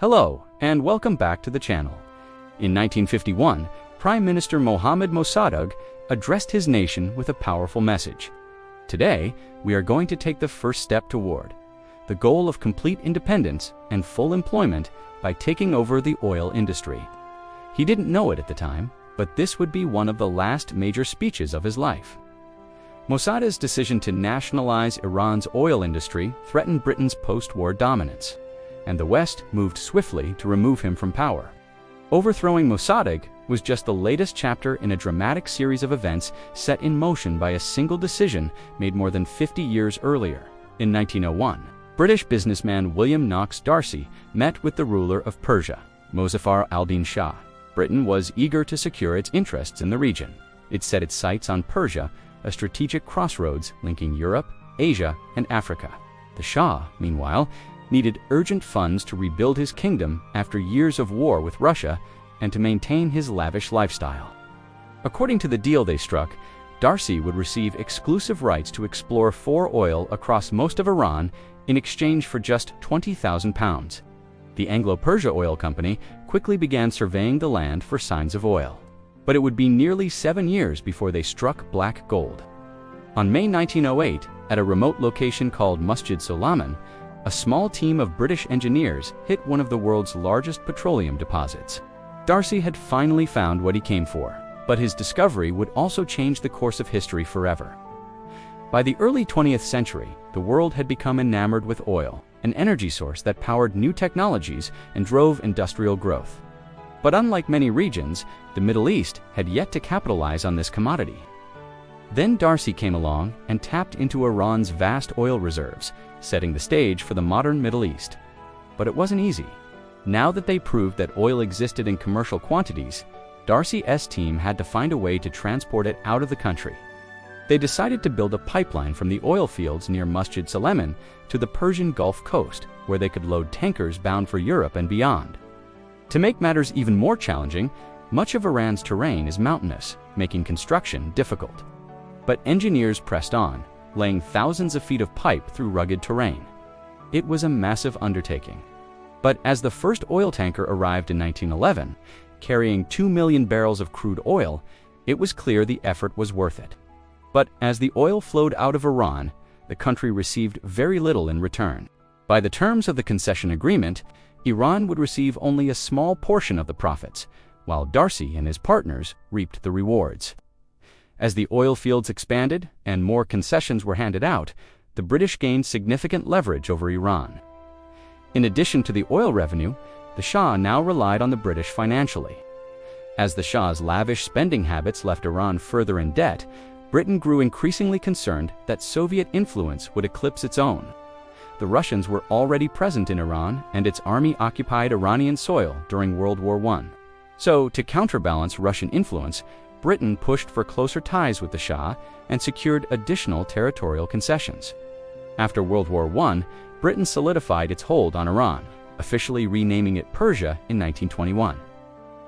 Hello, and welcome back to the channel. In 1951, Prime Minister Mohammad Mossadegh addressed his nation with a powerful message. Today, we are going to take the first step toward the goal of complete independence and full employment by taking over the oil industry. He didn't know it at the time, but this would be one of the last major speeches of his life. Mossadegh's decision to nationalize Iran's oil industry threatened Britain's post-war dominance, and the West moved swiftly to remove him from power. Overthrowing Mossadegh was just the latest chapter in a dramatic series of events set in motion by a single decision made more than 50 years earlier. In 1901, British businessman William Knox D'Arcy met with the ruler of Persia, Mozaffar al-Din Shah. Britain was eager to secure its interests in the region. It set its sights on Persia, a strategic crossroads linking Europe, Asia, and Africa. The Shah, meanwhile, needed urgent funds to rebuild his kingdom after years of war with Russia and to maintain his lavish lifestyle. According to the deal they struck, D'Arcy would receive exclusive rights to explore for oil across most of Iran in exchange for just £20,000. The Anglo-Persian Oil Company quickly began surveying the land for signs of oil. But it would be nearly 7 years before they struck black gold. On May 1908, at a remote location called Masjid Sulayman, a small team of British engineers hit one of the world's largest petroleum deposits. D'Arcy had finally found what he came for, but his discovery would also change the course of history forever. By the early 20th century, the world had become enamored with oil, an energy source that powered new technologies and drove industrial growth. But unlike many regions, the Middle East had yet to capitalize on this commodity. Then D'Arcy came along and tapped into Iran's vast oil reserves, setting the stage for the modern Middle East. But it wasn't easy. Now that they proved that oil existed in commercial quantities, D'Arcy's team had to find a way to transport it out of the country. They decided to build a pipeline from the oil fields near Masjid Sulayman to the Persian Gulf Coast, where they could load tankers bound for Europe and beyond. To make matters even more challenging, much of Iran's terrain is mountainous, making construction difficult. But engineers pressed on, laying thousands of feet of pipe through rugged terrain. It was a massive undertaking. But as the first oil tanker arrived in 1911, carrying 2 million barrels of crude oil, it was clear the effort was worth it. But as the oil flowed out of Iran, the country received very little in return. By the terms of the concession agreement, Iran would receive only a small portion of the profits, while D'Arcy and his partners reaped the rewards. As the oil fields expanded and more concessions were handed out, the British gained significant leverage over Iran. In addition to the oil revenue, the Shah now relied on the British financially. As the Shah's lavish spending habits left Iran further in debt, Britain grew increasingly concerned that Soviet influence would eclipse its own. The Russians were already present in Iran, and its army occupied Iranian soil during World War I. So, to counterbalance Russian influence, Britain pushed for closer ties with the Shah and secured additional territorial concessions. After World War I, Britain solidified its hold on Iran, officially renaming it Persia in 1921.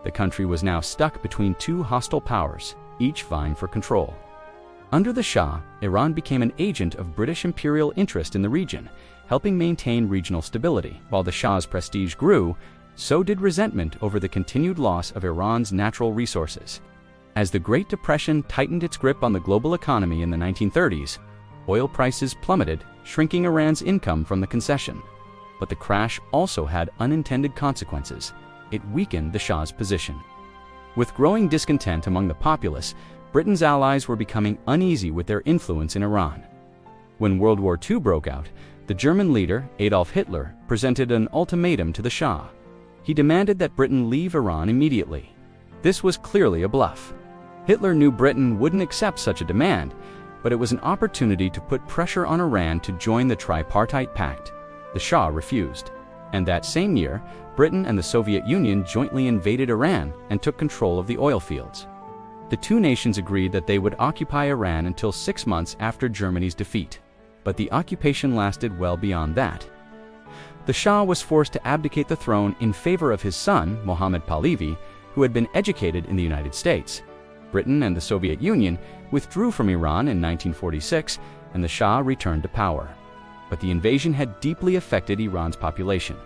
The country was now stuck between two hostile powers, each vying for control. Under the Shah, Iran became an agent of British imperial interest in the region, helping maintain regional stability. While the Shah's prestige grew, so did resentment over the continued loss of Iran's natural resources. As the Great Depression tightened its grip on the global economy in the 1930s, oil prices plummeted, shrinking Iran's income from the concession. But the crash also had unintended consequences. It weakened the Shah's position. With growing discontent among the populace, Britain's allies were becoming uneasy with their influence in Iran. When World War II broke out, the German leader, Adolf Hitler, presented an ultimatum to the Shah. He demanded that Britain leave Iran immediately. This was clearly a bluff. Hitler knew Britain wouldn't accept such a demand, but it was an opportunity to put pressure on Iran to join the tripartite pact. The Shah refused, and that same year, Britain and the Soviet Union jointly invaded Iran and took control of the oil fields. The two nations agreed that they would occupy Iran until 6 months after Germany's defeat, but the occupation lasted well beyond that. The Shah was forced to abdicate the throne in favor of his son, Mohammad Pahlavi, who had been educated in the United States. Britain and the Soviet Union withdrew from Iran in 1946, and the Shah returned to power. But the invasion had deeply affected Iran's population.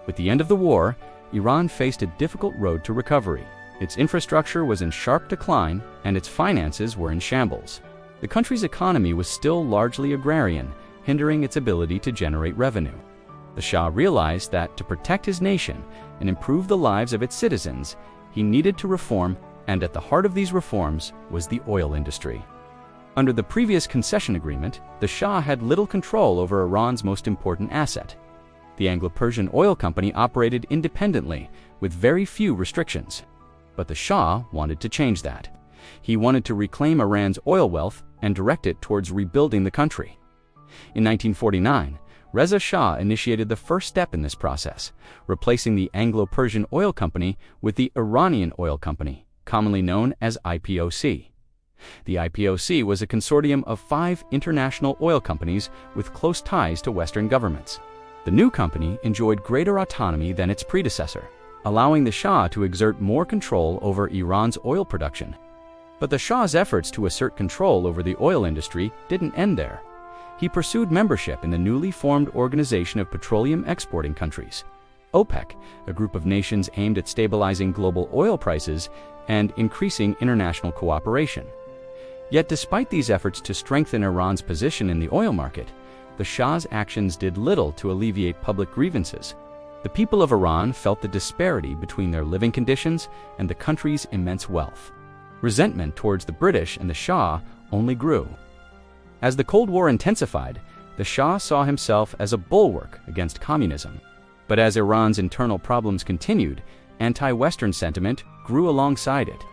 With the end of the war, Iran faced a difficult road to recovery. Its infrastructure was in sharp decline, and its finances were in shambles. The country's economy was still largely agrarian, hindering its ability to generate revenue. The Shah realized that to protect his nation and improve the lives of its citizens, he needed to reform, and at the heart of these reforms was the oil industry. Under the previous concession agreement, the Shah had little control over Iran's most important asset. The Anglo-Persian Oil Company operated independently, with very few restrictions. But the Shah wanted to change that. He wanted to reclaim Iran's oil wealth and direct it towards rebuilding the country. In 1949, Reza Shah initiated the first step in this process, replacing the Anglo-Persian Oil Company with the Iranian Oil Company, commonly known as IPOC. The IPOC was a consortium of 5 international oil companies with close ties to Western governments. The new company enjoyed greater autonomy than its predecessor, allowing the Shah to exert more control over Iran's oil production. But the Shah's efforts to assert control over the oil industry didn't end there. He pursued membership in the newly formed Organization of Petroleum Exporting Countries, OPEC, a group of nations aimed at stabilizing global oil prices and increasing international cooperation. Yet despite these efforts to strengthen Iran's position in the oil market, the Shah's actions did little to alleviate public grievances. The people of Iran felt the disparity between their living conditions and the country's immense wealth. Resentment towards the British and the Shah only grew. As the Cold War intensified, the Shah saw himself as a bulwark against communism. But as Iran's internal problems continued, anti-Western sentiment grew alongside it.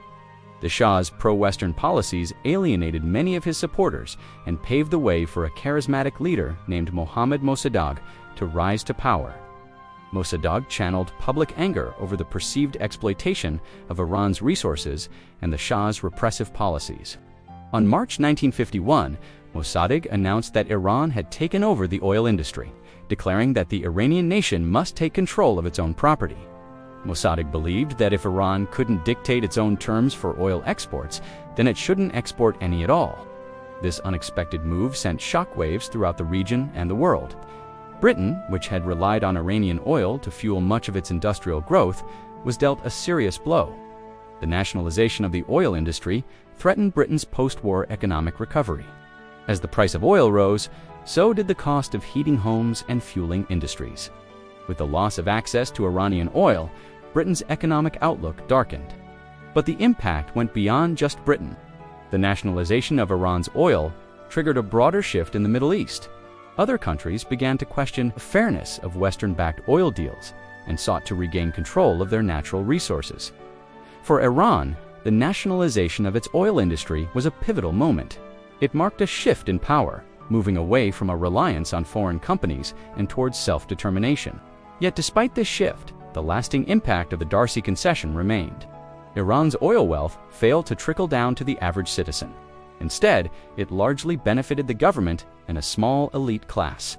The Shah's pro-Western policies alienated many of his supporters and paved the way for a charismatic leader named Mohammad Mossadegh to rise to power. Mossadegh channeled public anger over the perceived exploitation of Iran's resources and the Shah's repressive policies. On March 1951, Mossadegh announced that Iran had taken over the oil industry, declaring that the Iranian nation must take control of its own property. Mossadegh believed that if Iran couldn't dictate its own terms for oil exports, then it shouldn't export any at all. This unexpected move sent shockwaves throughout the region and the world. Britain, which had relied on Iranian oil to fuel much of its industrial growth, was dealt a serious blow. The nationalization of the oil industry threatened Britain's post-war economic recovery. As the price of oil rose, so did the cost of heating homes and fueling industries. With the loss of access to Iranian oil, Britain's economic outlook darkened. But the impact went beyond just Britain. The nationalization of Iran's oil triggered a broader shift in the Middle East. Other countries began to question the fairness of Western-backed oil deals and sought to regain control of their natural resources. For Iran, the nationalization of its oil industry was a pivotal moment. It marked a shift in power, moving away from a reliance on foreign companies and towards self-determination. Yet despite this shift, the lasting impact of the D'Arcy concession remained. Iran's oil wealth failed to trickle down to the average citizen. Instead, it largely benefited the government and a small elite class.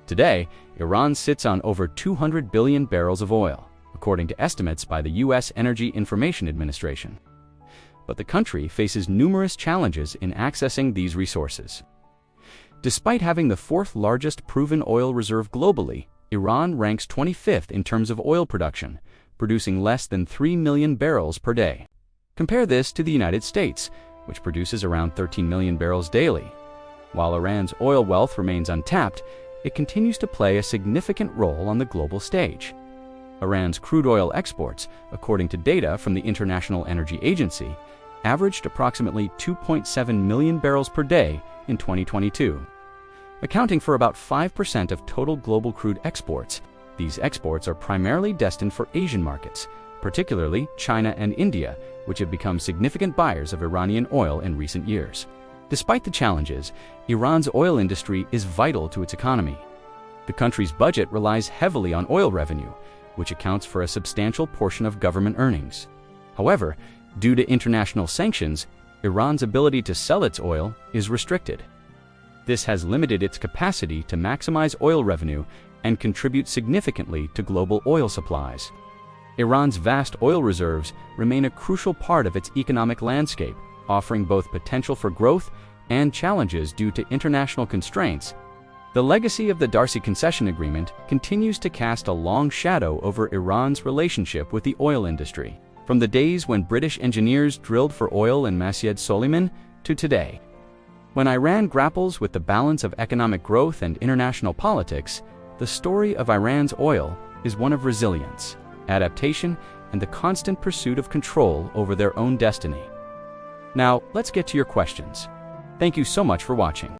Today, Iran sits on over 200 billion barrels of oil, according to estimates by the U.S. Energy Information Administration. But the country faces numerous challenges in accessing these resources. Despite having the 4th largest proven oil reserve globally, Iran ranks 25th in terms of oil production, producing less than 3 million barrels per day. Compare this to the United States, which produces around 13 million barrels daily. While Iran's oil wealth remains untapped, it continues to play a significant role on the global stage. Iran's crude oil exports, according to data from the International Energy Agency, averaged approximately 2.7 million barrels per day in 2022. Accounting for about 5% of total global crude exports, these exports are primarily destined for Asian markets, particularly China and India, which have become significant buyers of Iranian oil in recent years. Despite the challenges, Iran's oil industry is vital to its economy. The country's budget relies heavily on oil revenue, which accounts for a substantial portion of government earnings. However, due to international sanctions, Iran's ability to sell its oil is restricted. This has limited its capacity to maximize oil revenue and contribute significantly to global oil supplies. Iran's vast oil reserves remain a crucial part of its economic landscape, offering both potential for growth and challenges due to international constraints. The legacy of the D'Arcy Concession Agreement continues to cast a long shadow over Iran's relationship with the oil industry, from the days when British engineers drilled for oil in Masjid Soliman to today. When Iran grapples with the balance of economic growth and international politics, the story of Iran's oil is one of resilience, adaptation, and the constant pursuit of control over their own destiny. Now, let's get to your questions. Thank you so much for watching.